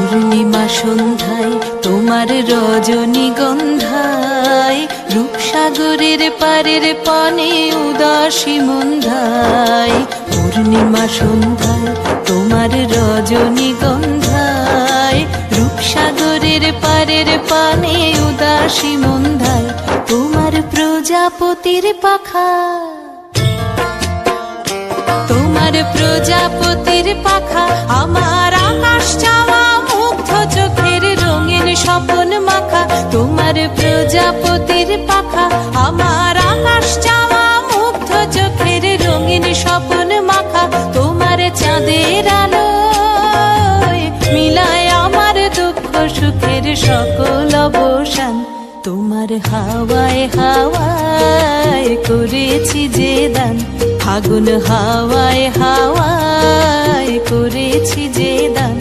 পূর্ণিমা সন্ধ্যায় তোমার রজনীগন্ধায় রূপসাগরের পারের পানে উদাসী মন্ধায়। পূর্ণিমা সন্ধ্যায় তোমার রজনীগন্ধায় রূপসাগরের পারের পানে উদাসী মন্ধায়। তোমার প্রজাপতির পাখা, তোমার প্রজাপতির পাখা আমার আকাশ চাওয়া মুগ্ধ চোখের রঙিন স্বপন মাখা। তোমার প্রজাপতির পাখা আমার আকাশ চাওয়া মুগ্ধ চোখের রঙিন স্বপন মাখা। তোমার চাঁদের আলোয় মিলায় আমার দুঃখ সুখের সকল অবসান। তোমার হাওয়ায় হাওয়ায় করেছি যে দান, ফাগুন হাওয়ায় হাওয়ায় করেছি যে দান।